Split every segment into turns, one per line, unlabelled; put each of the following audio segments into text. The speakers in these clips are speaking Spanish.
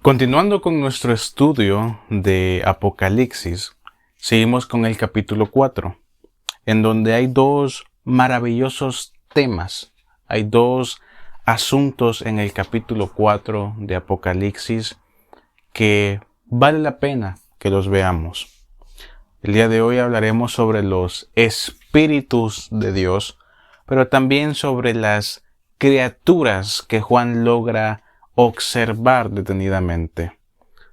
Continuando con nuestro estudio de Apocalipsis, seguimos con el capítulo 4, en donde hay dos maravillosos temas. Hay dos asuntos en el capítulo 4 de Apocalipsis que vale la pena que los veamos. El día de hoy hablaremos sobre los espíritus de Dios, pero también sobre las criaturas que Juan logra observar detenidamente.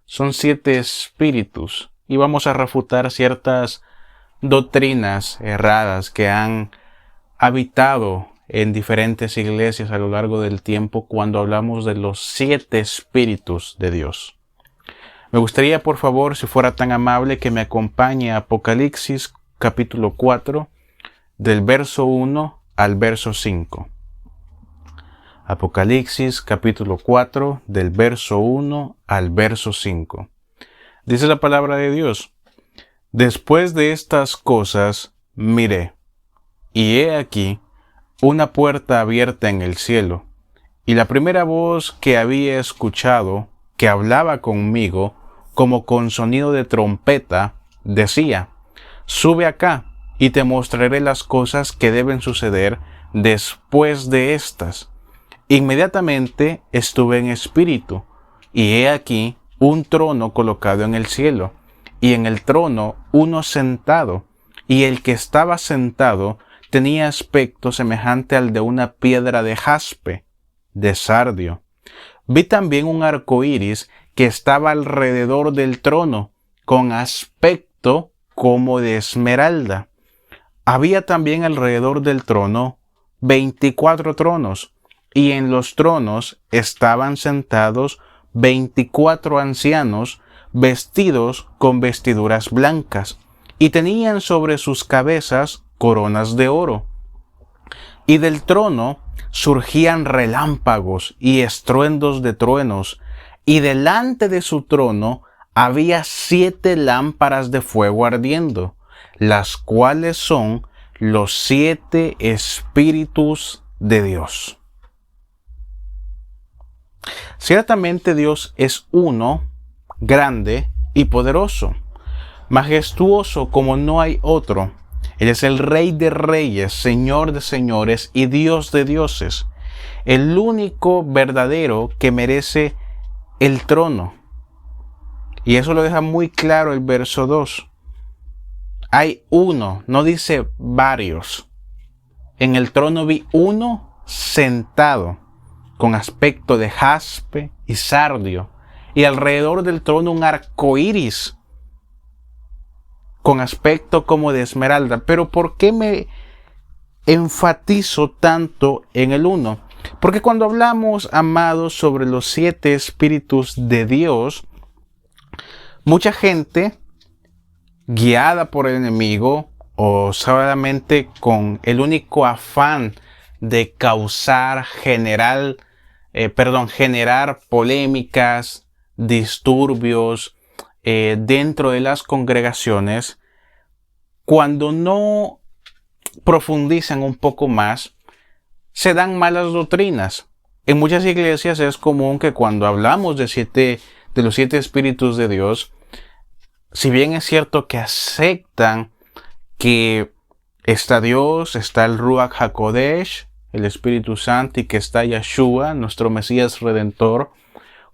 Son 7 espíritus y vamos a refutar ciertas doctrinas erradas que han habitado en diferentes iglesias a lo largo del tiempo cuando hablamos de los 7 espíritus de Dios. Me gustaría, por favor, si fuera tan amable, que me acompañe a Apocalipsis capítulo 4, del verso 1 al verso 5. Apocalipsis capítulo 4, del verso 1 al verso 5. Dice la palabra de Dios: Después de estas cosas miré, y he aquí una puerta abierta en el cielo, y la primera voz que había escuchado, que hablaba conmigo, como con sonido de trompeta, decía: Sube acá, y te mostraré las cosas que deben suceder después de estas. Inmediatamente estuve en espíritu, y he aquí un trono colocado en el cielo, y en el trono uno sentado, y el que estaba sentado tenía aspecto semejante al de una piedra de jaspe, de sardio. Vi también un arco iris que estaba alrededor del trono, con aspecto como de esmeralda. Había también alrededor del trono 24 tronos, y en los tronos estaban sentados 24 ancianos vestidos con vestiduras blancas, y tenían sobre sus cabezas coronas de oro. Y del trono surgían relámpagos y estruendos de truenos, y delante de su trono había 7 lámparas de fuego ardiendo, las cuales son los 7 espíritus de Dios. Ciertamente Dios es uno, grande y poderoso, majestuoso como no hay otro. Él es el Rey de reyes, Señor de señores y Dios de dioses, el único verdadero que merece el trono. Y eso lo deja muy claro el verso 2. Hay uno, no dice varios. En el trono vi uno sentado, con aspecto de jaspe y sardio, y alrededor del trono un arco iris, con aspecto como de esmeralda. Pero ¿por qué me enfatizo tanto en el uno? Porque cuando hablamos, amados, sobre los 7 espíritus de Dios, mucha gente, guiada por el enemigo o solamente con el único afán de generar polémicas, disturbios dentro de las congregaciones, cuando no profundizan un poco más, se dan malas doctrinas. En muchas iglesias es común que cuando hablamos de los 7 espíritus de Dios, si bien es cierto que aceptan que está Dios, está el Ruach HaKodesh, el Espíritu Santo, y que está Yeshua, nuestro Mesías Redentor,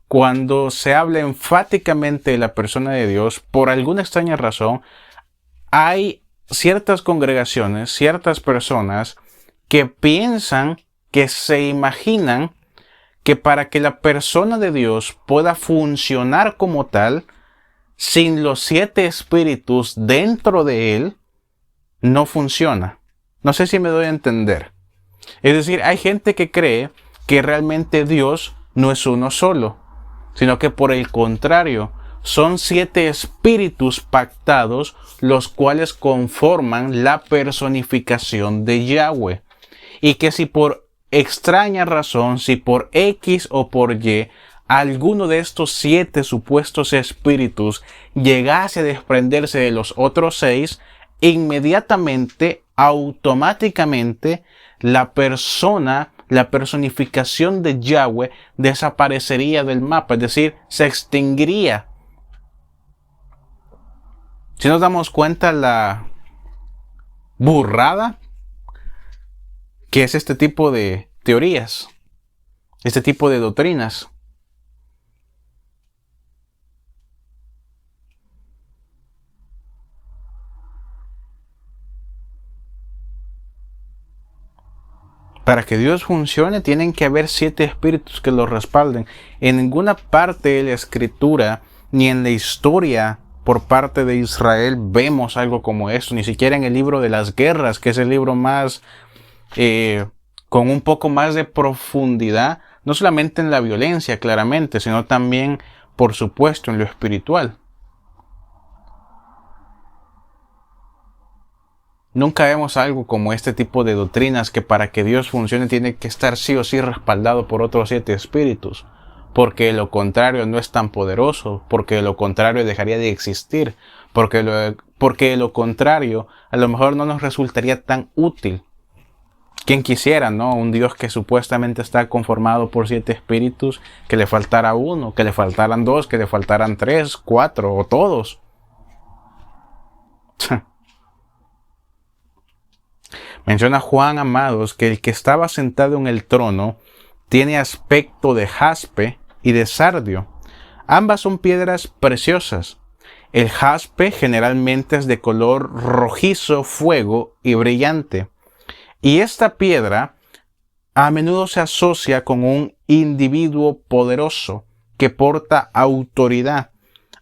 cuando se habla enfáticamente de la persona de Dios, por alguna extraña razón, hay ciertas congregaciones, ciertas personas que piensan, que se imaginan que para que la persona de Dios pueda funcionar como tal, sin los 7 espíritus dentro de él, no funciona. No sé si me doy a entender. Es decir, hay gente que cree que realmente Dios no es uno solo, sino que por el contrario, son 7 espíritus pactados, los cuales conforman la personificación de Yahweh. Y que si por extraña razón, si por X o por Y, alguno de estos 7 supuestos espíritus llegase a desprenderse de los otros 6, inmediatamente, automáticamente, la persona la personificación de Yahweh desaparecería del mapa, es decir, se extinguiría. Si nos damos cuenta la burrada que es este tipo de teorías, este tipo de doctrinas. Para que Dios funcione, tienen que haber 7 espíritus que lo respalden. En ninguna parte de la Escritura, ni en la historia por parte de Israel, vemos algo como esto. Ni siquiera en el libro de las guerras, que es el libro más, con un poco más de profundidad, no solamente en la violencia, claramente, sino también, por supuesto, en lo espiritual. Nunca vemos algo como este tipo de doctrinas que para que Dios funcione tiene que estar sí o sí respaldado por otros 7 espíritus, porque lo contrario no es tan poderoso, porque lo contrario dejaría de existir, porque lo contrario a lo mejor no nos resultaría tan útil. Quien quisiera, ¿no? Un Dios que supuestamente está conformado por 7 espíritus, que le faltara uno, que le faltaran 2, que le faltaran 3, 4 o todos. Menciona Juan, amados, que el que estaba sentado en el trono tiene aspecto de jaspe y de sardio. Ambas son piedras preciosas. El jaspe generalmente es de color rojizo, fuego y brillante. Y esta piedra a menudo se asocia con un individuo poderoso que porta autoridad.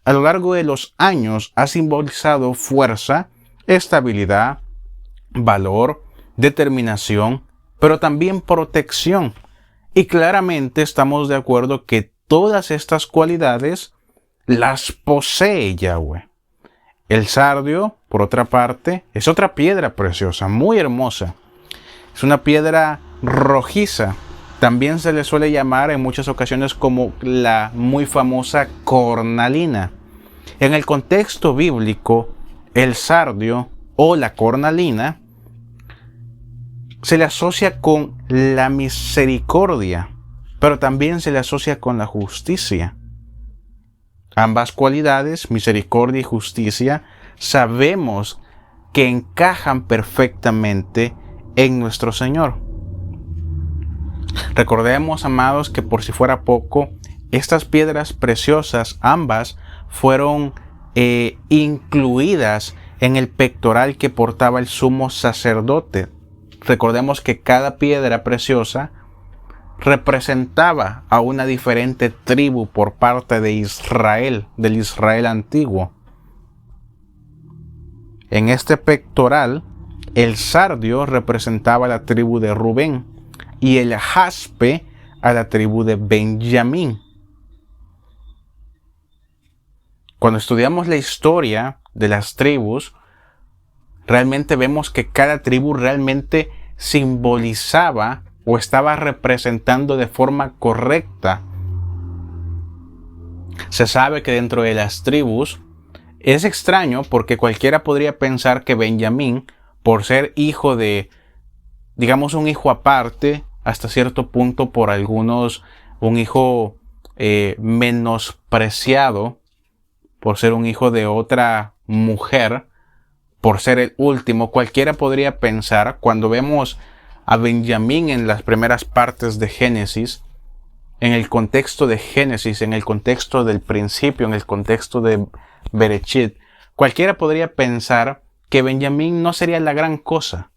A lo largo de los años ha simbolizado fuerza, estabilidad, valor, determinación, pero también protección. Y claramente estamos de acuerdo que todas estas cualidades las posee Yahweh. El sardio, por otra parte, es otra piedra preciosa, muy hermosa. Es una piedra rojiza. También se le suele llamar en muchas ocasiones como la muy famosa cornalina. En el contexto bíblico, el sardio o la cornalina se le asocia con la misericordia, pero también se le asocia con la justicia. Ambas cualidades, misericordia y justicia, sabemos que encajan perfectamente en nuestro Señor. Recordemos, amados, que por si fuera poco, estas piedras preciosas, ambas, fueron incluidas en el pectoral que portaba el sumo sacerdote. Recordemos que cada piedra preciosa representaba a una diferente tribu por parte de Israel, del Israel antiguo. En este pectoral, el sardio representaba a la tribu de Rubén y el jaspe a la tribu de Benjamín. Cuando estudiamos la historia de las tribus, realmente vemos que cada tribu realmente simbolizaba o estaba representando de forma correcta. Se sabe que dentro de las tribus es extraño porque cualquiera podría pensar que Benjamín, por ser hijo de, digamos, un hijo aparte, hasta cierto punto por algunos, un hijo menospreciado, por ser un hijo de otra mujer, por ser el último, cualquiera podría pensar, cuando vemos a Benjamín en las primeras partes de Génesis, en el contexto de Génesis, en el contexto del principio, en el contexto de Berechit, cualquiera podría pensar que Benjamín no sería la gran cosa.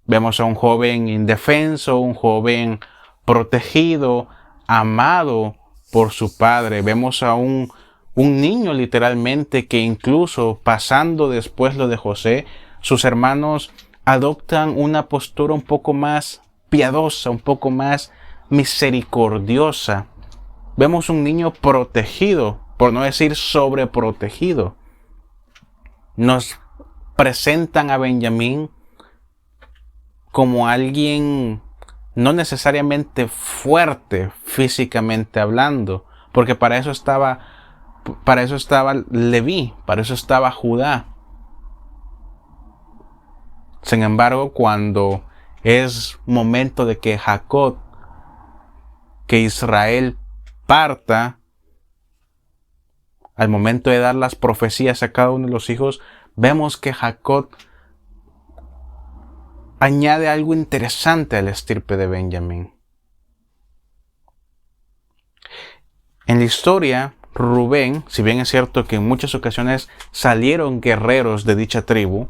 Vemos a un joven indefenso, un joven protegido, amado por su padre. Vemos a un niño literalmente que incluso pasando después lo de José, sus hermanos adoptan una postura un poco más piadosa, un poco más misericordiosa. Vemos un niño protegido, por no decir sobreprotegido. Nos presentan a Benjamín como alguien no necesariamente fuerte físicamente hablando, porque para eso estaba Leví, para eso estaba Judá. Sin embargo, cuando Es momento de que Jacob, que Israel parta. Al momento de dar las profecías a cada uno de los hijos, vemos que Jacob añade algo interesante al estirpe de Benjamín. En la historia, Rubén, si bien es cierto que en muchas ocasiones salieron guerreros de dicha tribu,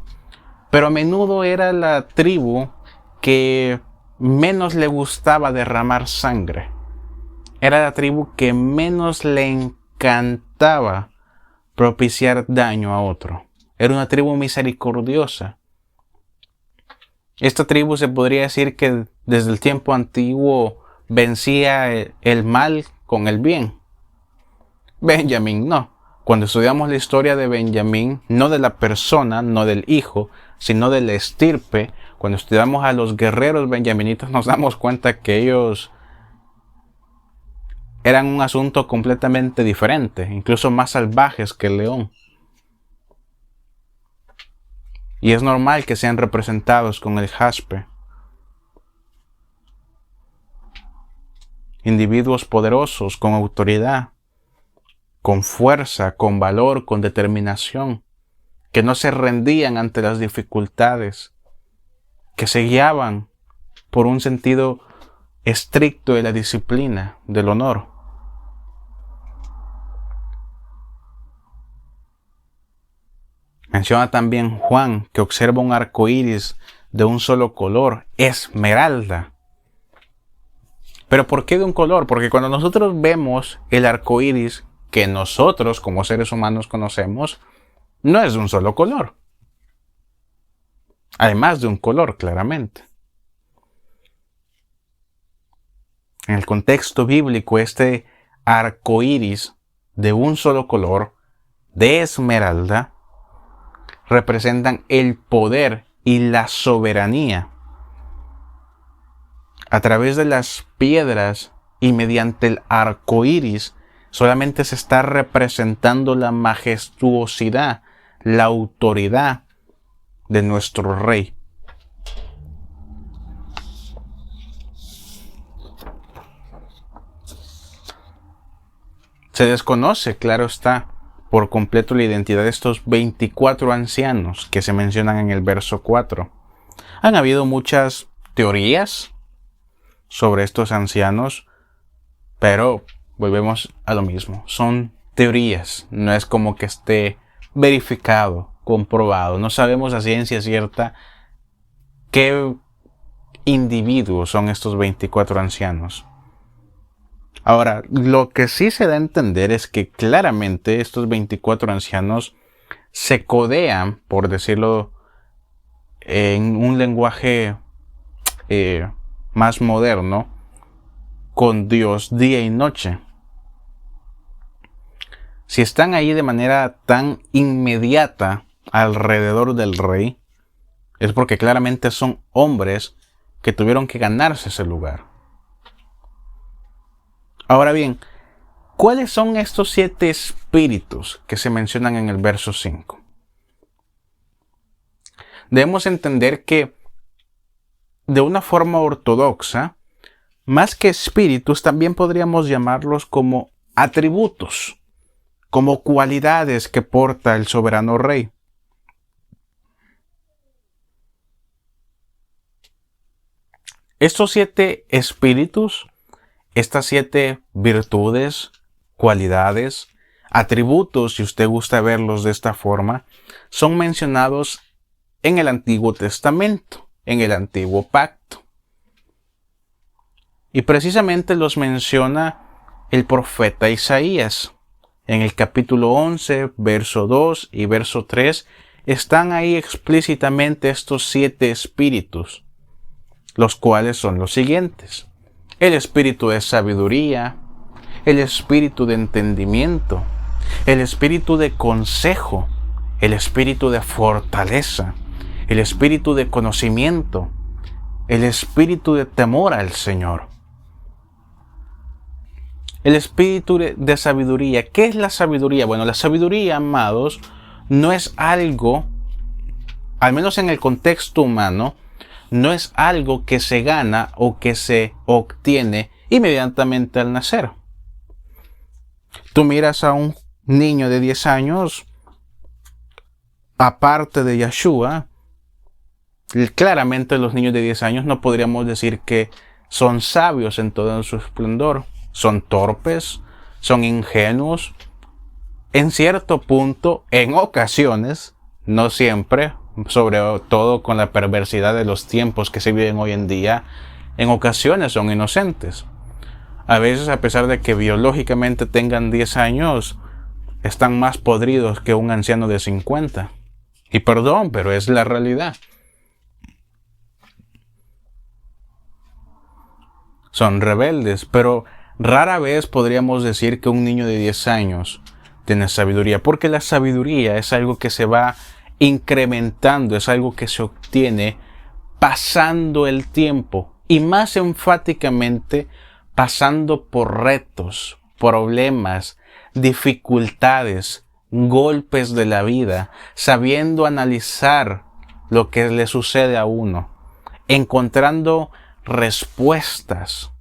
pero a menudo era la tribu que menos le gustaba derramar sangre. Era la tribu que menos le encantaba propiciar daño a otro. Era una tribu misericordiosa. Esta tribu se podría decir que desde el tiempo antiguo vencía el mal con el bien. Benjamín no. Cuando estudiamos la historia de Benjamín, no de la persona, no del hijo, sino del estirpe, cuando estudiamos a los guerreros benjaminitas nos damos cuenta que ellos eran un asunto completamente diferente, incluso más salvajes que el león. Y es normal que sean representados con el jaspe. Individuos poderosos, con autoridad, con fuerza, con valor, con determinación, que no se rendían ante las dificultades, que se guiaban por un sentido estricto de la disciplina, del honor. Menciona también Juan que observa un arco iris de un solo color, esmeralda. ¿Pero por qué de un color? Porque cuando nosotros vemos el arco iris que nosotros como seres humanos conocemos, no es de un solo color. Hay más de un color, claramente. En el contexto bíblico, este arco iris de un solo color, de esmeralda, representan el poder y la soberanía. A través de las piedras y mediante el arco iris, solamente se está representando la majestuosidad, la autoridad de nuestro rey. Se desconoce, claro está, por completo la identidad de estos 24 ancianos que se mencionan en el verso 4. Han habido muchas teorías sobre estos ancianos, pero volvemos a lo mismo. Son teorías, no es como que esté verificado, comprobado. No sabemos a ciencia cierta qué individuos son estos 24 ancianos. Ahora, lo que sí se da a entender es que claramente estos 24 ancianos se codean, por decirlo en un lenguaje más moderno, con Dios día y noche. Si están ahí de manera tan inmediata alrededor del rey, es porque claramente son hombres que tuvieron que ganarse ese lugar. Ahora bien, ¿cuáles son estos 7 espíritus que se mencionan en el verso 5? Debemos entender que de una forma ortodoxa, más que espíritus, también podríamos llamarlos como atributos, como cualidades que porta el soberano rey. Estos 7 espíritus, estas 7 virtudes, cualidades, atributos, si usted gusta verlos de esta forma, son mencionados en el Antiguo Testamento, en el Antiguo Pacto. Y precisamente los menciona el profeta Isaías. En el capítulo 11, verso 2 y verso 3, están ahí explícitamente estos 7 espíritus, los cuales son los siguientes: el espíritu de sabiduría, el espíritu de entendimiento, el espíritu de consejo, el espíritu de fortaleza, el espíritu de conocimiento, el espíritu de temor al Señor. El espíritu de sabiduría. ¿Qué es la sabiduría? Bueno, la sabiduría, amados, no es algo, al menos en el contexto humano, no es algo que se gana o que se obtiene inmediatamente al nacer. Tú miras a un niño de 10 años, aparte de Yeshua, claramente los niños de 10 años no podríamos decir que son sabios en todo su esplendor. Son torpes, son ingenuos. En cierto punto, en ocasiones, no siempre, sobre todo con la perversidad de los tiempos que se viven hoy en día, en ocasiones son inocentes. A veces, a pesar de que biológicamente tengan 10 años, están más podridos que un anciano de 50. Y perdón, pero es la realidad. Son rebeldes, pero rara vez podríamos decir que un niño de 10 años tiene sabiduría, porque la sabiduría es algo que se va incrementando, es algo que se obtiene pasando el tiempo y más enfáticamente pasando por retos, problemas, dificultades, golpes de la vida, sabiendo analizar lo que le sucede a uno, encontrando respuestas,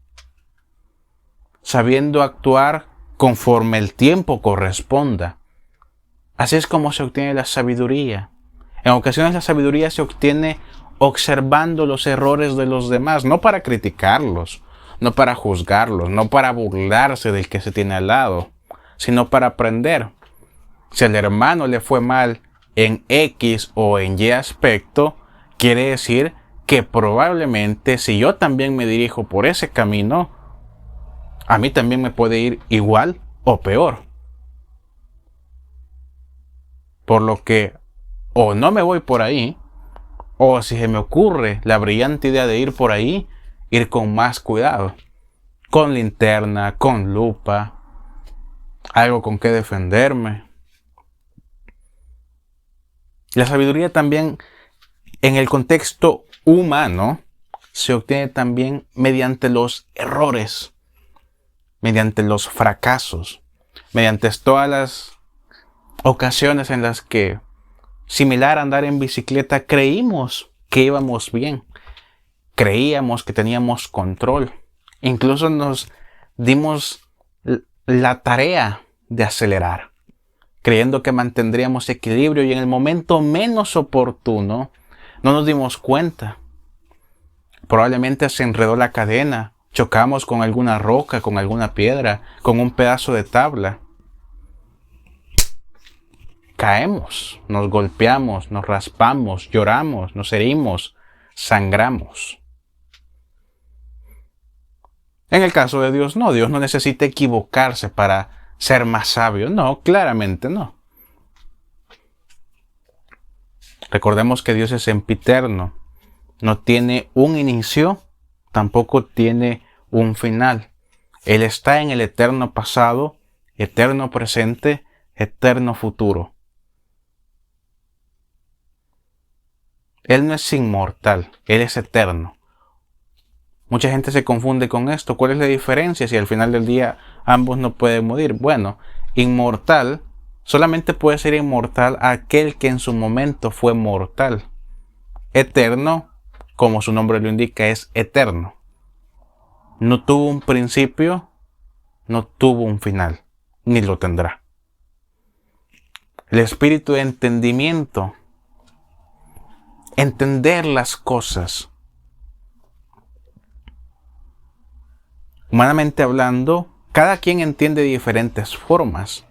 sabiendo actuar conforme el tiempo corresponda. Así es como se obtiene la sabiduría. En ocasiones la sabiduría se obtiene observando los errores de los demás, no para criticarlos, no para juzgarlos, no para burlarse del que se tiene al lado, sino para aprender. Si al hermano le fue mal en X o en Y aspecto, quiere decir que probablemente si yo también me dirijo por ese camino, a mí también me puede ir igual o peor. Por lo que o no me voy por ahí, o si se me ocurre la brillante idea de ir por ahí, ir con más cuidado, con linterna, con lupa, algo con que defenderme. La sabiduría también, en el contexto humano, se obtiene también mediante los errores, mediante los fracasos, mediante todas las ocasiones en las que, similar a andar en bicicleta, creímos que íbamos bien, creíamos que teníamos control, incluso nos dimos la tarea de acelerar, creyendo que mantendríamos equilibrio y en el momento menos oportuno no nos dimos cuenta. Probablemente se enredó la cadena, chocamos con alguna roca, con alguna piedra, con un pedazo de tabla. Caemos, nos golpeamos, nos raspamos, lloramos, nos herimos, sangramos. En el caso de Dios no necesita equivocarse para ser más sabio. No, claramente no. Recordemos que Dios es sempiterno. No tiene un inicio, tampoco tiene un final. Él está en el eterno pasado, eterno presente, eterno futuro. Él no es inmortal, Él es eterno. Mucha gente se confunde con esto. ¿Cuál es la diferencia si al final del día ambos no pueden morir? Bueno, inmortal solamente puede ser inmortal aquel que en su momento fue mortal. Eterno, como su nombre lo indica, es eterno. No tuvo un principio, no tuvo un final, ni lo tendrá. El espíritu de entendimiento, entender las cosas. Humanamente hablando, cada quien entiende de diferentes formas,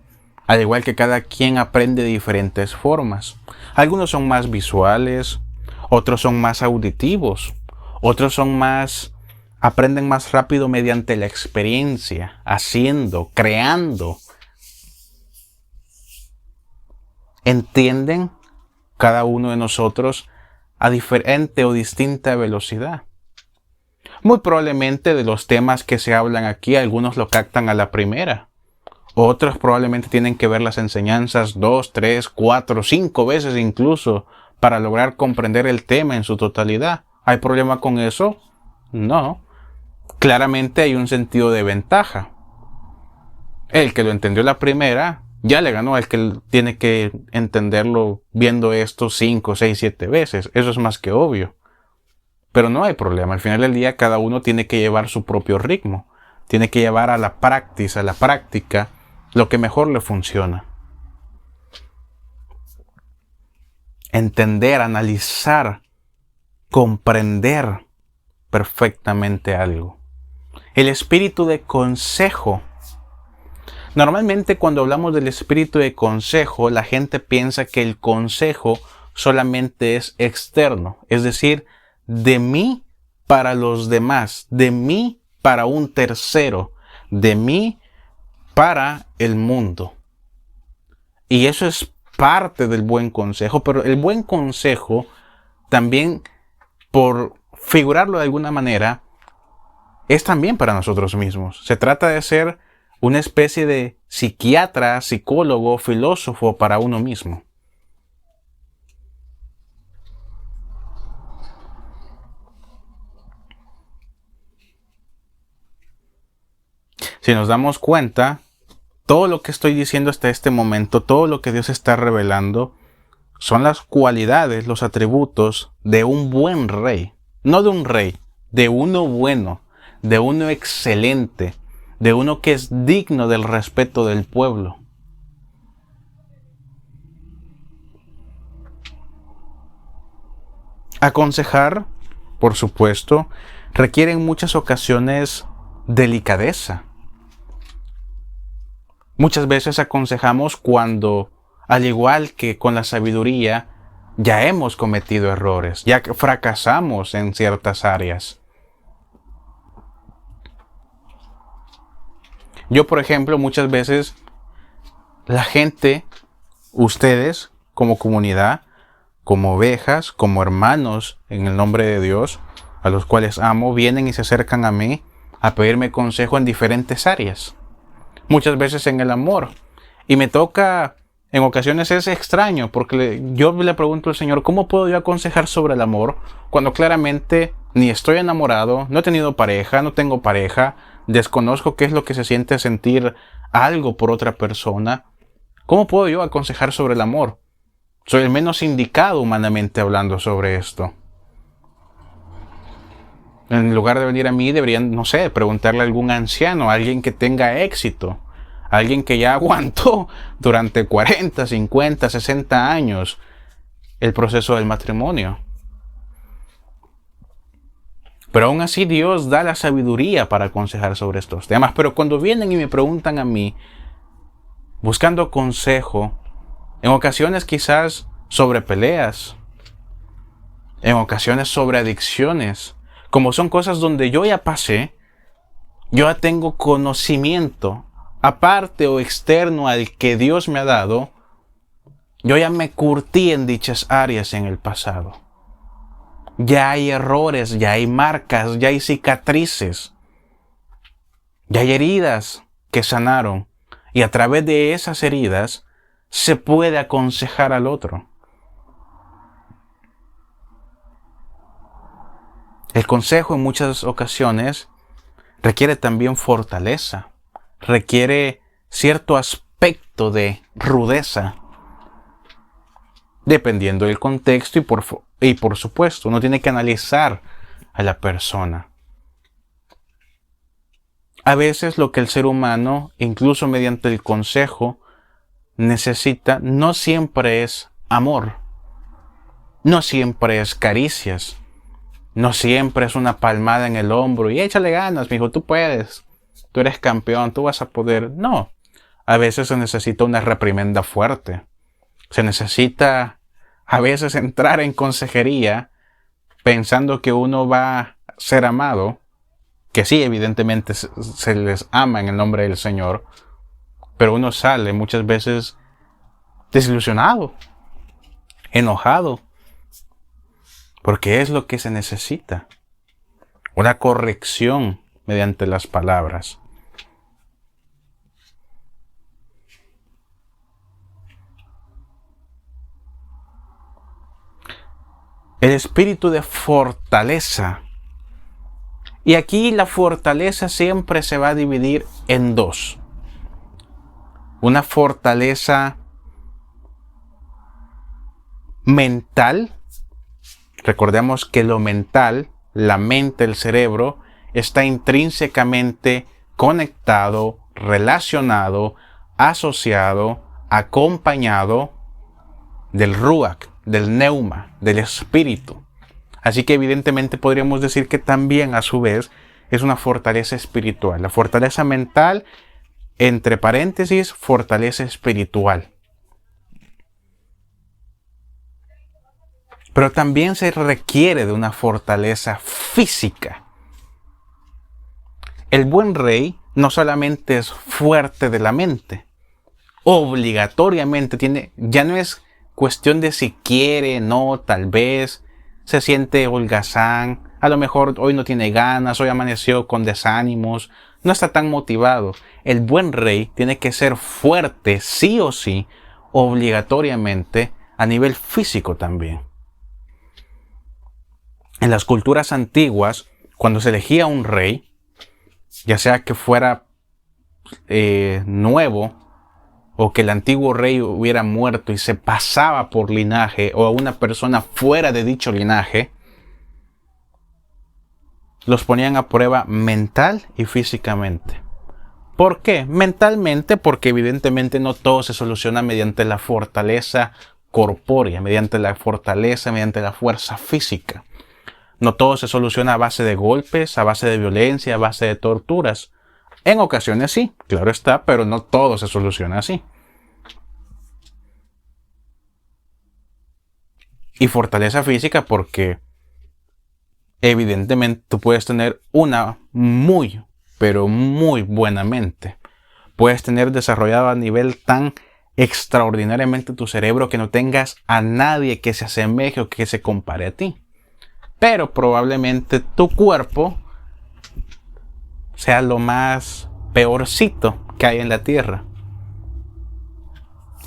al igual que cada quien aprende de diferentes formas. Algunos son más visuales, otros son más auditivos, otros aprenden más rápido mediante la experiencia, haciendo, creando. Entienden cada uno de nosotros a diferente o distinta velocidad. Muy probablemente de los temas que se hablan aquí, algunos lo captan a la primera. Otros probablemente tienen que ver las enseñanzas 2, 3, 4, 5 veces incluso para lograr comprender el tema en su totalidad. ¿Hay problema con eso? No. Claramente hay un sentido de ventaja. El que lo entendió la primera ya le ganó al que tiene que entenderlo viendo esto 5, 6, 7 veces. Eso es más que obvio. Pero no hay problema. Al final del día cada uno tiene que llevar su propio ritmo. Tiene que llevar a la práctica, lo que mejor le funciona. Entender, analizar, comprender perfectamente algo. El espíritu de consejo. Normalmente cuando hablamos del espíritu de consejo, la gente piensa que el consejo solamente es externo, es decir, de mí para los demás, de mí para un tercero, de mí para el mundo. Y eso es parte del buen consejo, pero el buen consejo también, por figurarlo de alguna manera, es también para nosotros mismos. Se trata de ser una especie de psiquiatra, psicólogo, filósofo para uno mismo. Si nos damos cuenta, todo lo que estoy diciendo hasta este momento, todo lo que Dios está revelando, son las cualidades, los atributos de un buen rey. No de un rey, de uno bueno, de uno excelente, de uno que es digno del respeto del pueblo. Aconsejar, por supuesto, requiere en muchas ocasiones delicadeza. Muchas veces aconsejamos cuando, al igual que con la sabiduría, ya hemos cometido errores, ya fracasamos en ciertas áreas. Yo, por ejemplo, muchas veces la gente, ustedes como comunidad, como ovejas, como hermanos en el nombre de Dios, a los cuales amo, vienen y se acercan a mí a pedirme consejo en diferentes áreas. Muchas veces en el amor. Y me toca, en ocasiones es extraño, porque yo le pregunto al Señor, ¿cómo puedo yo aconsejar sobre el amor? Cuando claramente ni estoy enamorado, no he tenido pareja, no tengo pareja, desconozco qué es lo que se siente sentir algo por otra persona. ¿Cómo puedo yo aconsejar sobre el amor? Soy el menos indicado humanamente hablando sobre esto. En lugar de venir a mí, deberían, no sé, preguntarle a algún anciano, a alguien que tenga éxito, a alguien que ya aguantó durante 40, 50, 60 años el proceso del matrimonio. Pero aún así Dios da la sabiduría para aconsejar sobre estos temas. Pero cuando vienen y me preguntan a mí, buscando consejo, en ocasiones quizás sobre peleas, en ocasiones sobre adicciones, como son cosas donde yo ya pasé, yo ya tengo conocimiento, aparte o externo al que Dios me ha dado, yo ya me curtí en dichas áreas en el pasado. Ya hay errores, ya hay marcas, ya hay cicatrices, ya hay heridas que sanaron. Y a través de esas heridas se puede aconsejar al otro. El consejo en muchas ocasiones requiere también fortaleza, requiere cierto aspecto de rudeza, dependiendo del contexto y por supuesto, uno tiene que analizar a la persona. A veces lo que el ser humano, incluso mediante el consejo, necesita no siempre es amor, no siempre es caricias, no siempre es una palmada en el hombro y échale ganas, mijo, tú puedes, tú eres campeón, tú vas a poder. No, a veces se necesita una reprimenda fuerte, se necesita a veces entrar en consejería pensando que uno va a ser amado, que sí, evidentemente se les ama en el nombre del Señor, pero uno sale muchas veces desilusionado, enojado, porque es lo que se necesita, una corrección mediante las palabras. El espíritu de fortaleza. Y aquí la fortaleza siempre se va a dividir en dos. Una fortaleza mental. Recordemos que lo mental la mente, el cerebro, está intrínsecamente conectado, relacionado, asociado, acompañado del Ruach, del Neuma, del Espíritu. Así que evidentemente podríamos decir que también a su vez es una fortaleza espiritual. La fortaleza mental, entre paréntesis, fortaleza espiritual. Pero también se requiere de una fortaleza física. El buen rey no solamente es fuerte de la mente, obligatoriamente ya no es cuestión de si quiere, no, tal vez, se siente holgazán, a lo mejor hoy no tiene ganas, hoy amaneció con desánimos, no está tan motivado. El buen rey tiene que ser fuerte, sí o sí, obligatoriamente, a nivel físico también. En las culturas antiguas, cuando se elegía un rey, ya sea que fuera nuevo o que el antiguo rey hubiera muerto y se pasaba por linaje o a una persona fuera de dicho linaje, los ponían a prueba mental y físicamente. ¿Por qué? Mentalmente, porque evidentemente no todo se soluciona mediante la fortaleza corpórea, mediante la fortaleza, mediante la fuerza física. No todo se soluciona a base de golpes, a base de violencia, a base de torturas. En ocasiones sí, claro está, pero no todo se soluciona así. Y fortaleza física porque evidentemente tú puedes tener una muy, pero muy buena mente. Puedes tener desarrollado a nivel tan extraordinariamente tu cerebro que no tengas a nadie que se asemeje o que se compare a ti. Pero probablemente tu cuerpo sea lo más peorcito que hay en la tierra.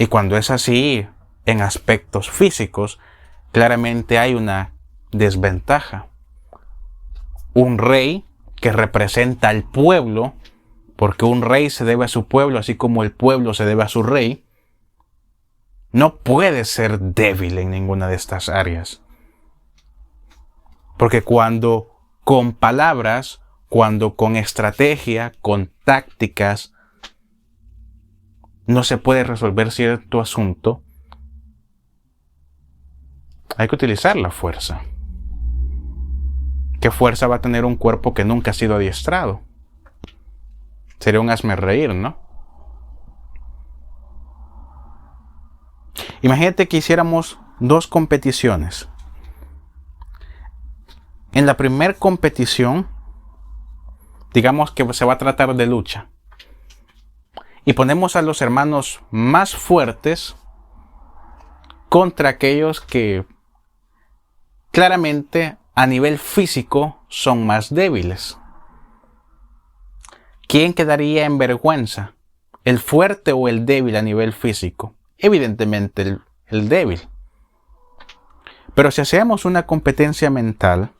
Y cuando es así, en aspectos físicos, claramente hay una desventaja. Un rey que representa al pueblo, porque un rey se debe a su pueblo, así como el pueblo se debe a su rey, no puede ser débil en ninguna de estas áreas. Porque cuando con palabras, cuando con estrategia, con tácticas, no se puede resolver cierto asunto, hay que utilizar la fuerza. ¿Qué fuerza va a tener un cuerpo que nunca ha sido adiestrado? Sería un hazmerreír, ¿no? Imagínate que hiciéramos dos competiciones. En la primera competición, digamos que se va a tratar de lucha. Y ponemos a los hermanos más fuertes contra aquellos que claramente a nivel físico son más débiles. ¿Quién quedaría en vergüenza? ¿El fuerte o el débil a nivel físico? Evidentemente el débil. Pero si hacemos una competencia mental,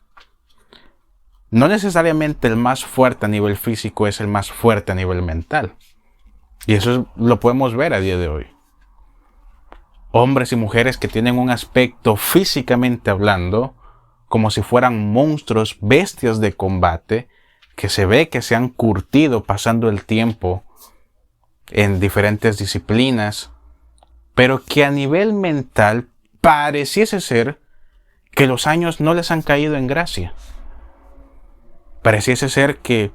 no necesariamente el más fuerte a nivel físico es el más fuerte a nivel mental. Y eso lo podemos ver a día de hoy. Hombres y mujeres que tienen un aspecto físicamente hablando, como si fueran monstruos, bestias de combate, que se ve que se han curtido pasando el tiempo en diferentes disciplinas, pero que a nivel mental pareciese ser que los años no les han caído en gracia. Pareciese ser que,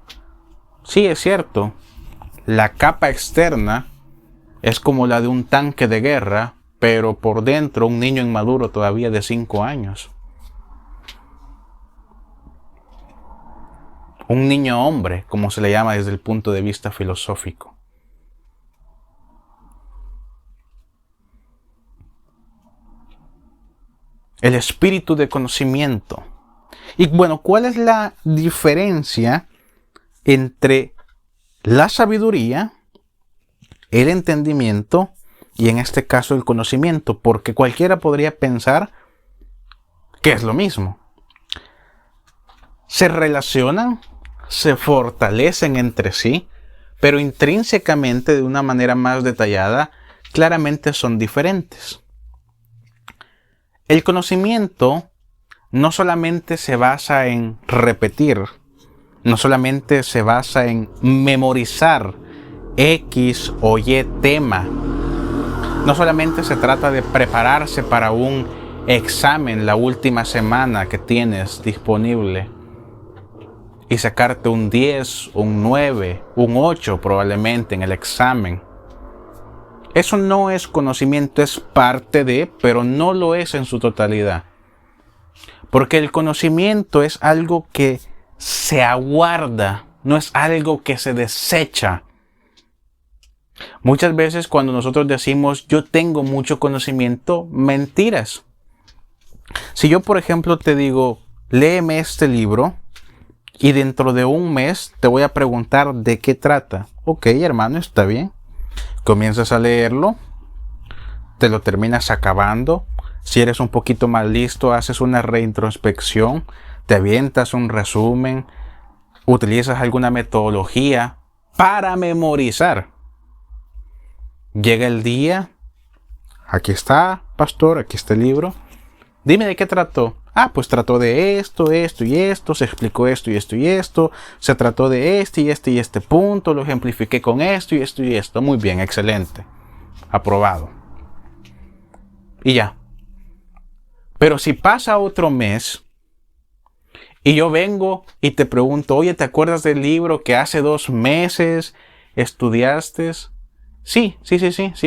sí es cierto, la capa externa es como la de un tanque de guerra, pero por dentro un niño inmaduro todavía de 5 años. Un niño hombre, como se le llama desde el punto de vista filosófico. El espíritu de conocimiento. Y bueno, ¿cuál es la diferencia entre la sabiduría, el entendimiento y en este caso el conocimiento? Porque cualquiera podría pensar que es lo mismo. Se relacionan, se fortalecen entre sí, pero intrínsecamente de una manera más detallada, claramente son diferentes. El conocimiento no solamente se basa en repetir, no solamente se basa en memorizar X o Y tema, no solamente se trata de prepararse para un examen la última semana que tienes disponible y sacarte un 10, un 9, un 8 probablemente en el examen. Eso no es conocimiento, es parte de, pero no lo es en su totalidad. Porque el conocimiento es algo que se aguarda, no es algo que se desecha. Muchas veces cuando nosotros decimos yo tengo mucho conocimiento, mentiras. Si yo, por ejemplo, te digo, léeme este libro y dentro de un mes te voy a preguntar de qué trata. Ok, hermano, está bien. Comienzas a leerlo, te lo terminas acabando. Si eres un poquito más listo, haces una reintrospección, te avientas un resumen, utilizas alguna metodología para memorizar. Llega el día, aquí está, pastor, aquí está el libro. Dime de qué trató. Ah, pues trató de esto, esto y esto, se explicó esto y esto y esto, se trató de este y este y este punto, lo ejemplifiqué con esto y esto y esto. Muy bien, excelente. Aprobado. Y ya. Pero si pasa otro mes y yo vengo y te pregunto, oye, ¿te acuerdas del libro que hace 2 meses estudiaste? Sí,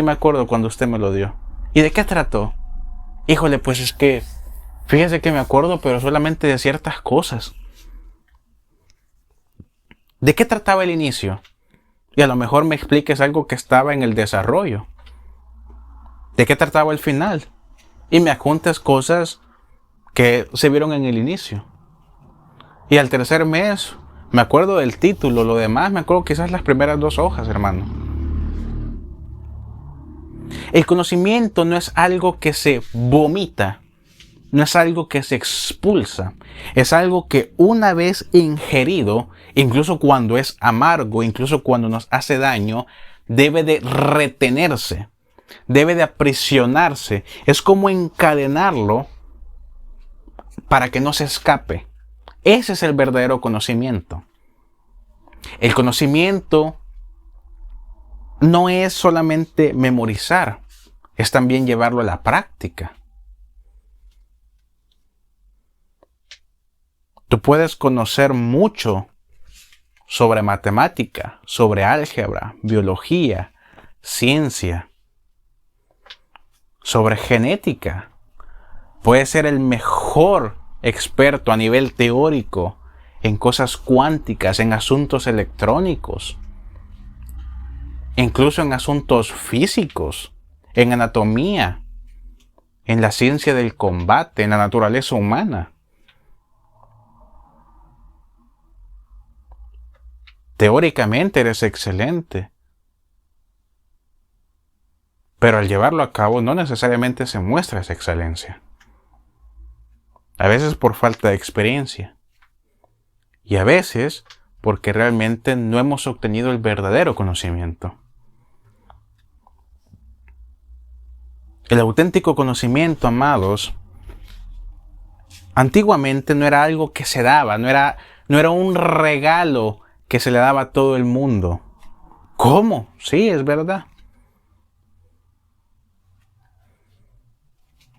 me acuerdo cuando usted me lo dio. ¿Y de qué trató? Híjole, pues es que, fíjese que me acuerdo, pero solamente de ciertas cosas. ¿De qué trataba el inicio? Y a lo mejor me expliques algo que estaba en el desarrollo. ¿De qué trataba el final? Y me adjuntas cosas que se vieron en el inicio. Y al tercer mes, me acuerdo del título, lo demás me acuerdo quizás las primeras 2 hojas, hermano. El conocimiento no es algo que se vomita, no es algo que se expulsa, es algo que una vez ingerido, incluso cuando es amargo, incluso cuando nos hace daño, debe de retenerse, debe de aprisionarse. Es como encadenarlo para que no se escape. Ese es el verdadero conocimiento. El conocimiento no es solamente memorizar, es también llevarlo a la práctica. Tú puedes conocer mucho sobre matemática, sobre álgebra, biología, ciencia, sobre genética. Puedes ser el mejor experto a nivel teórico en cosas cuánticas, en asuntos electrónicos, incluso en asuntos físicos, en anatomía, en la ciencia del combate, en la naturaleza humana. Teóricamente eres excelente, pero al llevarlo a cabo no necesariamente se muestra esa excelencia. A veces por falta de experiencia y a veces porque realmente no hemos obtenido el verdadero conocimiento. El auténtico conocimiento, amados, antiguamente no era algo que se daba, no era un regalo que se le daba a todo el mundo. ¿Cómo? Sí, es verdad.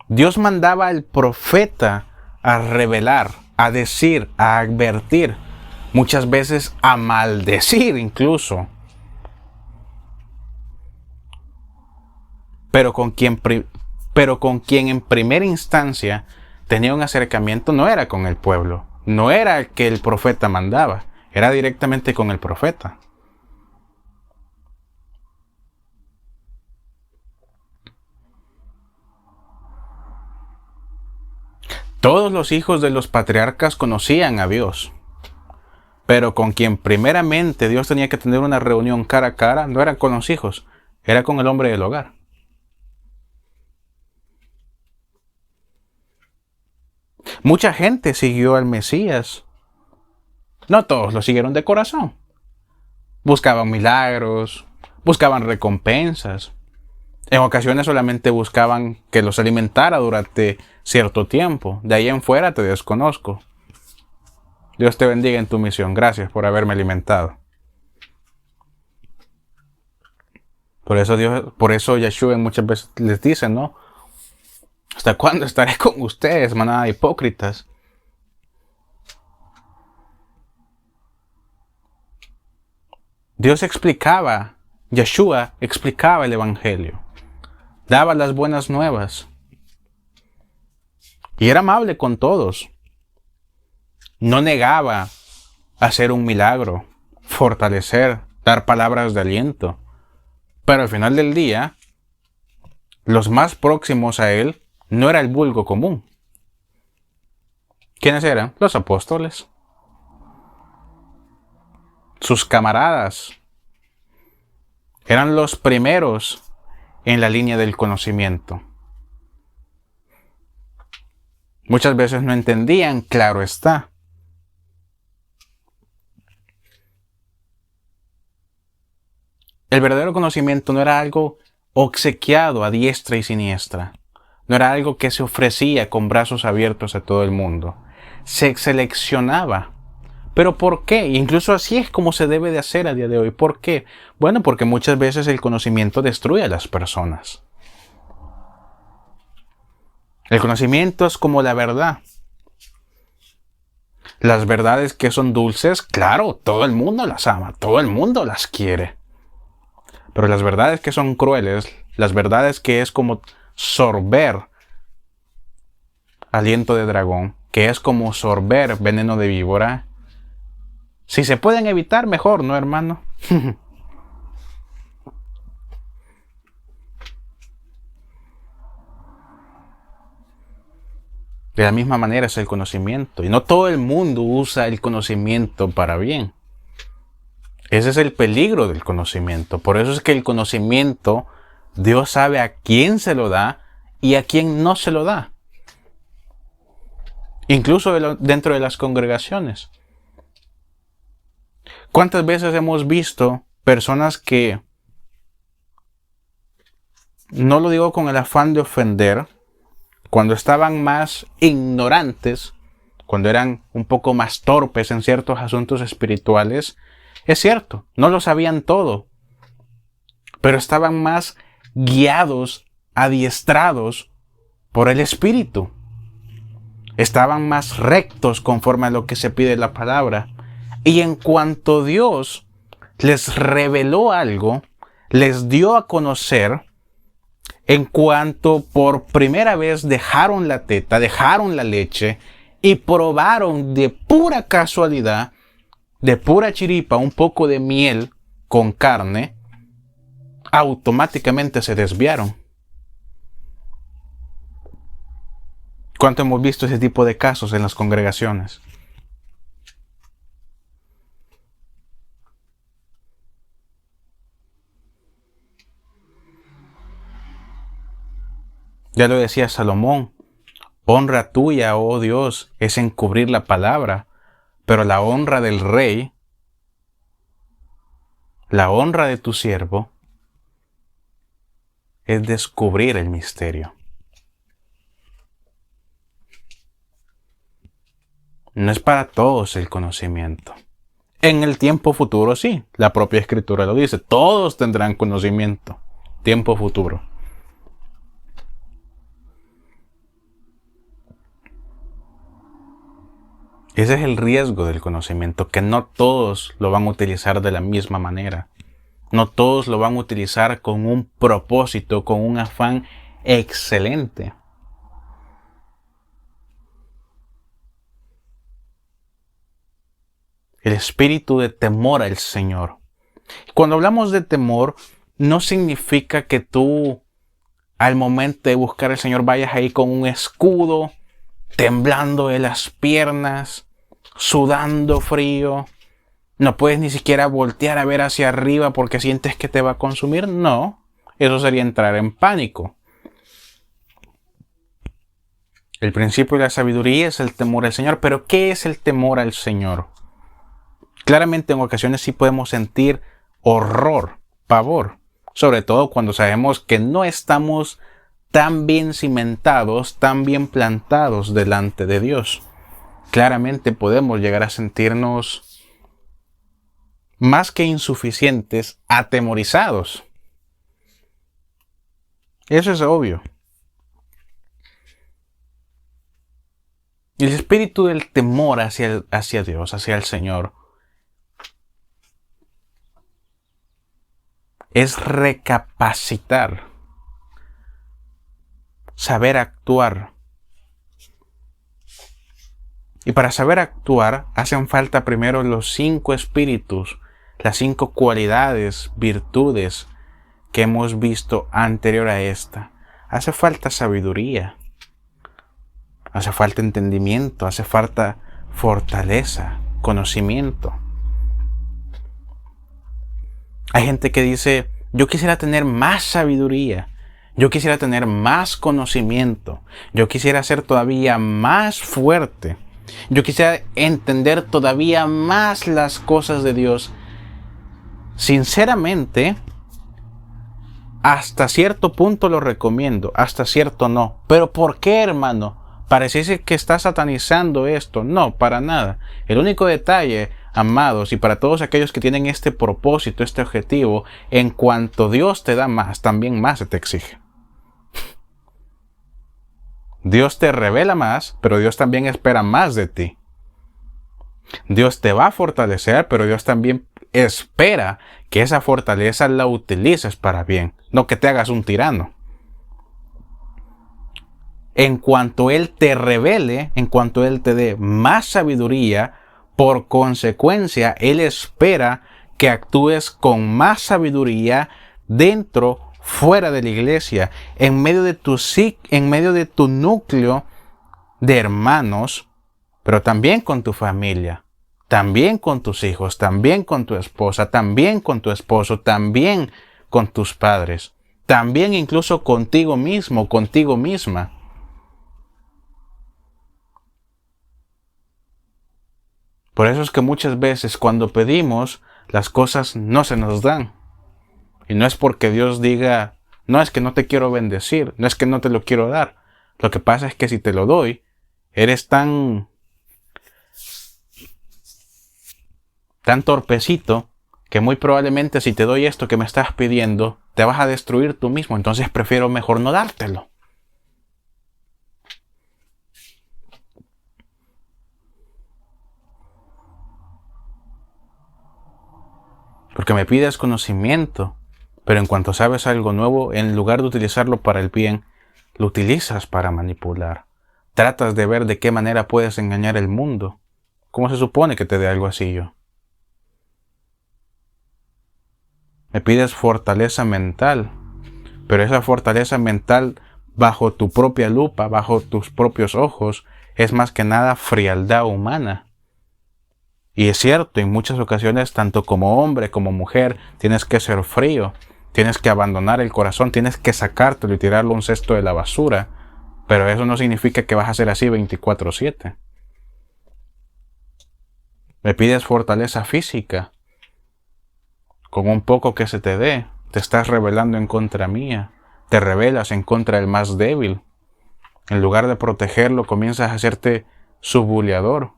Dios mandaba al profeta a revelar, a decir, a advertir, muchas veces a maldecir incluso. Pero con quien en primera instancia tenía un acercamiento no era con el pueblo, no era el que el profeta mandaba, era directamente con el profeta. Todos los hijos de los patriarcas conocían a Dios, pero con quien primeramente Dios tenía que tener una reunión cara a cara no era con los hijos, era con el hombre del hogar. Mucha gente siguió al Mesías. No todos lo siguieron de corazón. Buscaban milagros, buscaban recompensas. En ocasiones solamente buscaban que los alimentara durante cierto tiempo. De ahí en fuera te desconozco. Dios te bendiga en tu misión. Gracias por haberme alimentado. Por eso Yeshua muchas veces les dice, ¿no? ¿Hasta cuándo estaré con ustedes, manada de hipócritas? Yeshua explicaba el Evangelio, daba las buenas nuevas y era amable con todos. No negaba hacer un milagro, fortalecer, dar palabras de aliento. Pero al final del día, los más próximos a él no era el vulgo común. ¿Quiénes eran? Los apóstoles. Sus camaradas. Eran los primeros en la línea del conocimiento. Muchas veces no entendían, claro está. El verdadero conocimiento no era algo obsequiado a diestra y siniestra. No era algo que se ofrecía con brazos abiertos a todo el mundo. Se seleccionaba. ¿Pero por qué? Incluso así es como se debe de hacer a día de hoy. ¿Por qué? Bueno, porque muchas veces el conocimiento destruye a las personas. El conocimiento es como la verdad. Las verdades que son dulces, claro, todo el mundo las ama, todo el mundo las quiere. Pero las verdades que son crueles, las verdades que es como sorber aliento de dragón, que es como sorber veneno de víbora, si se pueden evitar, mejor, ¿no, hermano? De la misma manera es el conocimiento. Y no todo el mundo usa el conocimiento para bien. Ese es el peligro del conocimiento. Por eso es que el conocimiento, Dios sabe a quién se lo da y a quién no se lo da. Incluso dentro de las congregaciones. ¿Cuántas veces hemos visto personas que, no lo digo con el afán de ofender, cuando estaban más ignorantes, cuando eran un poco más torpes en ciertos asuntos espirituales, es cierto, no lo sabían todo, pero estaban más guiados, adiestrados por el Espíritu. Estaban más rectos conforme a lo que se pide en la palabra. Y en cuanto Dios les reveló algo, les dio a conocer, en cuanto por primera vez dejaron la teta, dejaron la leche y probaron de pura casualidad, de pura chiripa, un poco de miel con carne, automáticamente se desviaron. ¿Cuánto hemos visto ese tipo de casos en las congregaciones? Ya lo decía Salomón, honra tuya, oh Dios, es encubrir la palabra, pero la honra del rey, la honra de tu siervo, es descubrir el misterio. No es para todos el conocimiento. En el tiempo futuro sí, la propia Escritura lo dice, todos tendrán conocimiento, tiempo futuro. Ese es el riesgo del conocimiento, que no todos lo van a utilizar de la misma manera. No todos lo van a utilizar con un propósito, con un afán excelente. El espíritu de temor al Señor. Cuando hablamos de temor, no significa que tú, al momento de buscar al Señor, vayas ahí con un escudo, temblando de las piernas, sudando frío. No puedes ni siquiera voltear a ver hacia arriba porque sientes que te va a consumir. No, eso sería entrar en pánico. El principio de la sabiduría es el temor al Señor. Pero ¿qué es el temor al Señor? Claramente en ocasiones sí podemos sentir horror, pavor, Sobre todo cuando sabemos que no estamos tan bien cimentados, tan bien plantados delante de Dios. Claramente podemos llegar a sentirnos más que insuficientes, atemorizados. Eso es obvio. El espíritu del temor hacia Dios, hacia el Señor, es recapacitar, saber actuar. Y para saber actuar hacen falta primero los 5 espíritus, las 5 cualidades, virtudes que hemos visto anterior a esta. Hace falta sabiduría, hace falta entendimiento, hace falta fortaleza, conocimiento. Hay gente que dice, yo quisiera tener más sabiduría, yo quisiera tener más conocimiento, yo quisiera ser todavía más fuerte, yo quisiera entender todavía más las cosas de Dios. Sinceramente, hasta cierto punto lo recomiendo, hasta cierto no. ¿Pero por qué, hermano? Parece que está satanizando esto. No, para nada. El único detalle, amados, y para todos aquellos que tienen este propósito, este objetivo, en cuanto Dios te da más, también más se te exige. Dios te revela más, pero Dios también espera más de ti. Dios te va a fortalecer, pero Dios también espera que esa fortaleza la utilices para bien, no que te hagas un tirano. En cuanto Él te revele, en cuanto Él te dé más sabiduría, por consecuencia, Él espera que actúes con más sabiduría dentro, fuera de la iglesia, en medio de tu núcleo de hermanos, pero también con tu familia, también con tus hijos, también con tu esposa, también con tu esposo, también con tus padres, también incluso contigo mismo, contigo misma. Por eso es que muchas veces cuando pedimos, las cosas no se nos dan. Y no es porque Dios diga, no es que no te quiero bendecir, no es que no te lo quiero dar. Lo que pasa es que si te lo doy, eres tan torpecito que muy probablemente si te doy esto que me estás pidiendo, te vas a destruir tú mismo. Entonces prefiero mejor no dártelo. Porque me pides conocimiento, pero en cuanto sabes algo nuevo, en lugar de utilizarlo para el bien, lo utilizas para manipular. Tratas de ver de qué manera puedes engañar el mundo. ¿Cómo se supone que te dé algo así yo? Me pides fortaleza mental, pero esa fortaleza mental bajo tu propia lupa, bajo tus propios ojos, es más que nada frialdad humana. Y es cierto, en muchas ocasiones, tanto como hombre como mujer, tienes que ser frío, tienes que abandonar el corazón, tienes que sacártelo y tirarlo a un cesto de la basura. Pero eso no significa que vas a ser así 24/7. Me pides fortaleza física. Con un poco que se te dé, te estás rebelando en contra mía. Te rebelas en contra del más débil. En lugar de protegerlo, comienzas a hacerte su buleador.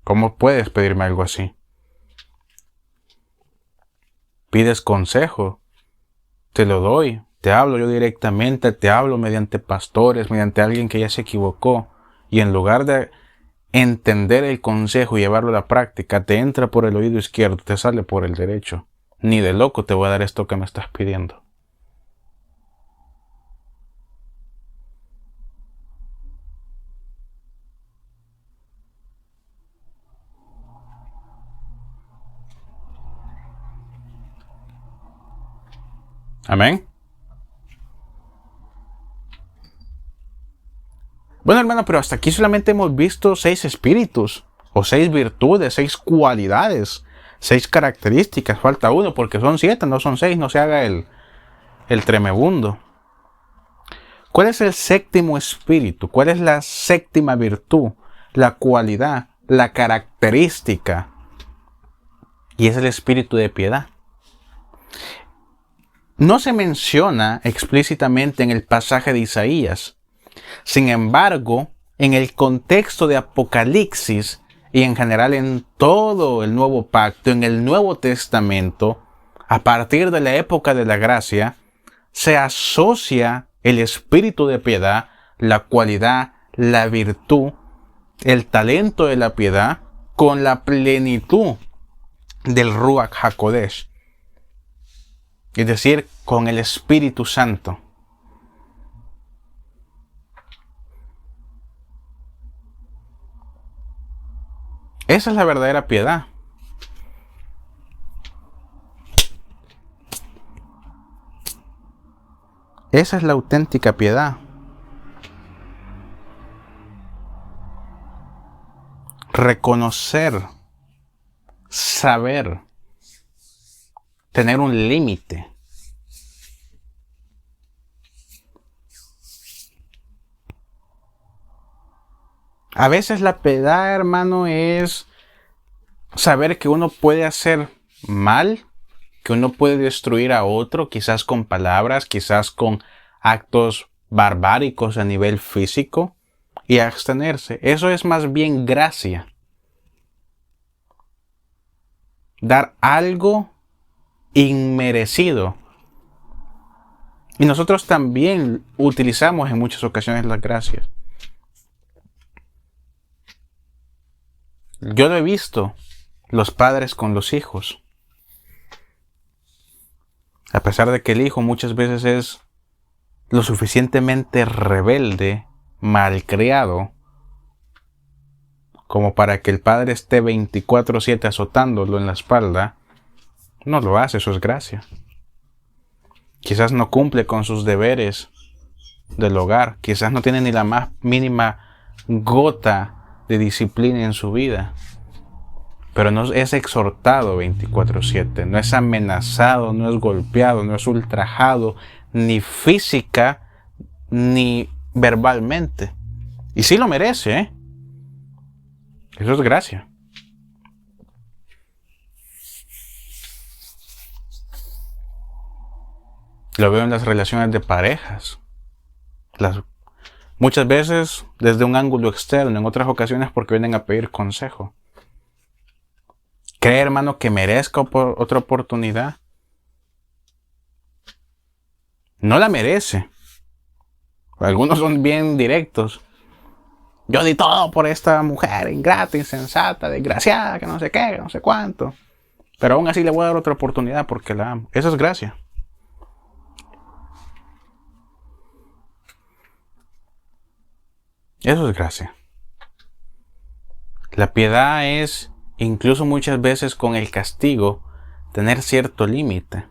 ¿Cómo puedes pedirme algo así? Pides consejo, te lo doy, te hablo yo directamente, te hablo mediante pastores, mediante alguien que ya se equivocó, y en lugar de entender el consejo y llevarlo a la práctica, te entra por el oído izquierdo, te sale por el derecho. Ni de loco te voy a dar esto que me estás pidiendo. Amén. Bueno, hermano, pero hasta aquí solamente hemos visto 6 espíritus, o 6 virtudes, 6 cualidades, 6 características. Falta uno, porque son 7, no son 6, no se haga el tremebundo. ¿Cuál es el séptimo espíritu? ¿Cuál es la séptima virtud, la cualidad, la característica? Y es el espíritu de piedad. no se menciona explícitamente en el pasaje de Isaías. Sin embargo, en el contexto de Apocalipsis y en general en todo el Nuevo Pacto, en el Nuevo Testamento, a partir de la época de la gracia, se asocia el espíritu de piedad, la cualidad, la virtud, el talento de la piedad con la plenitud del Ruach HaKodesh, es decir, con el Espíritu Santo. Esa es la verdadera piedad. Esa es la auténtica piedad. Reconocer, saber, tener un límite. A veces la piedad, hermano, es saber que uno puede hacer mal, que uno puede destruir a otro, quizás con palabras, quizás con actos barbáricos a nivel físico, y abstenerse. Eso es más bien gracia. Dar algo inmerecido. Y nosotros también utilizamos en muchas ocasiones las gracias. Yo lo he visto, los padres con los hijos. A pesar de que el hijo muchas veces es lo suficientemente rebelde, malcriado, como para que el padre esté 24/7 azotándolo en la espalda, no lo hace, eso es gracia. Quizás no cumple con sus deberes del hogar, quizás no tiene ni la más mínima gota de disciplina en su vida, pero no es exhortado 24/7, no es amenazado, no es golpeado, no es ultrajado, ni física ni verbalmente. Y sí lo merece, ¿eh? Eso es gracia. Lo veo en las relaciones de parejas. Muchas veces desde un ángulo externo, en otras ocasiones porque vienen a pedir consejo. ¿Cree, hermano, que merezca otra oportunidad? No la merece. Algunos son bien directos. Yo di todo por esta mujer ingrata, insensata, desgraciada, que no sé qué, que no sé cuánto. Pero aún así le voy a dar otra oportunidad porque la amo. Eso es gracia. Eso es gracia. La piedad es, incluso muchas veces con el castigo, tener cierto límite.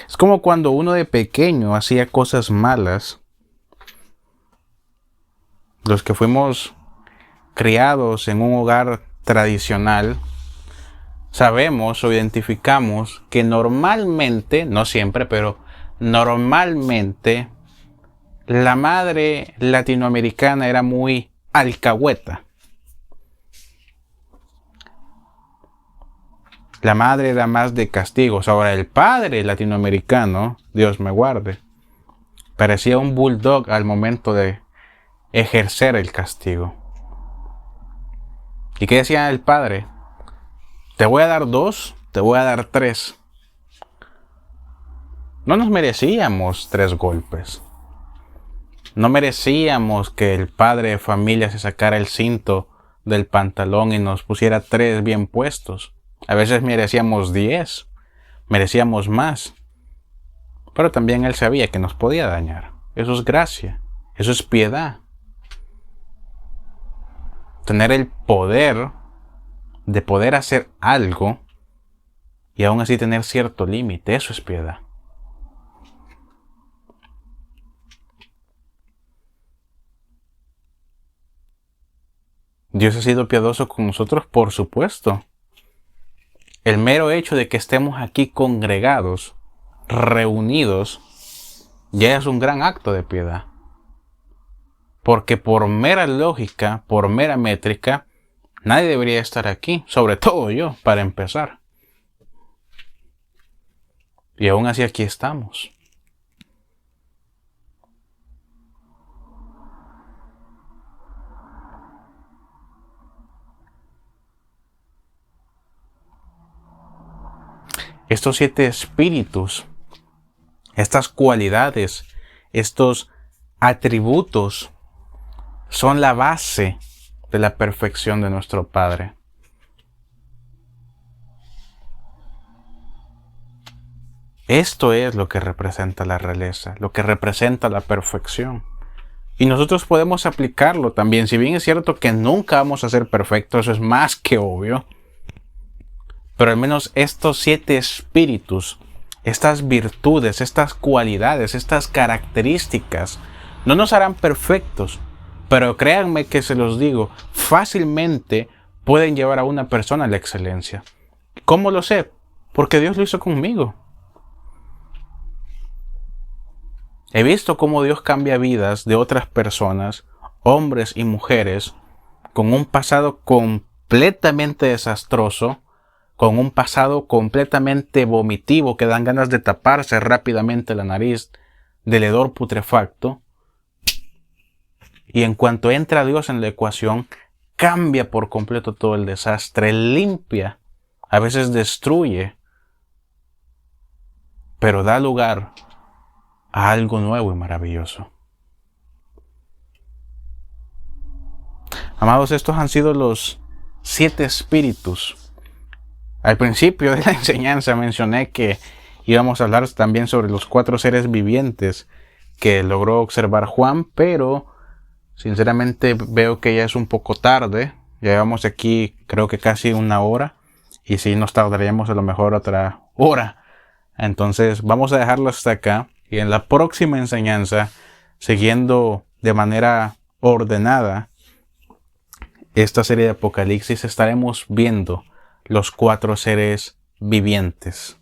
Es como cuando uno de pequeño hacía cosas malas. Los que fuimos criados en un hogar tradicional, sabemos o identificamos que normalmente, no siempre, pero normalmente la madre latinoamericana era muy alcahueta. La madre era más de castigos. Ahora el padre latinoamericano, Dios me guarde, parecía un bulldog al momento de ejercer el castigo. ¿Y qué decía el padre? Te voy a dar 2, te voy a dar 3. No nos merecíamos 3 golpes. No merecíamos que el padre de familia se sacara el cinto del pantalón y nos pusiera 3 bien puestos. A veces merecíamos 10, merecíamos más. Pero también él sabía que nos podía dañar. Eso es gracia, eso es piedad. Tener el poder de poder hacer algo y aún así tener cierto límite, eso es piedad. Dios ha sido piadoso con nosotros, por supuesto. El mero hecho de que estemos aquí congregados, reunidos, ya es un gran acto de piedad. Porque por mera lógica, por mera métrica, Nadie debería estar aquí, sobre todo yo, para empezar. Y aún así aquí estamos. Estos 7 espíritus, estas cualidades, estos atributos son la base de la perfección de nuestro Padre. Esto es lo que representa la realeza, lo que representa la perfección. Y nosotros podemos aplicarlo también, si bien es cierto que nunca vamos a ser perfectos, eso es más que obvio. Pero al menos estos 7 espíritus, estas virtudes, estas cualidades, estas características, no nos harán perfectos. Pero créanme que se los digo, fácilmente pueden llevar a una persona a la excelencia. ¿Cómo lo sé? Porque Dios lo hizo conmigo. He visto cómo Dios cambia vidas de otras personas, hombres y mujeres, con un pasado completamente desastroso, con un pasado completamente vomitivo que dan ganas de taparse rápidamente la nariz, del hedor putrefacto. Y en cuanto entra Dios en la ecuación, cambia por completo todo el desastre, limpia, a veces destruye, pero da lugar a algo nuevo y maravilloso. Amados, estos han sido los 7 espíritus. Al principio de la enseñanza mencioné que íbamos a hablar también sobre los 4 seres vivientes que logró observar Juan, pero sinceramente veo que ya es un poco tarde. Llevamos aquí creo que casi 1 hora y sí nos tardaríamos a lo mejor otra hora. Entonces vamos a dejarlo hasta acá y en la próxima enseñanza, siguiendo de manera ordenada esta serie de Apocalipsis, estaremos viendo los 4 seres vivientes.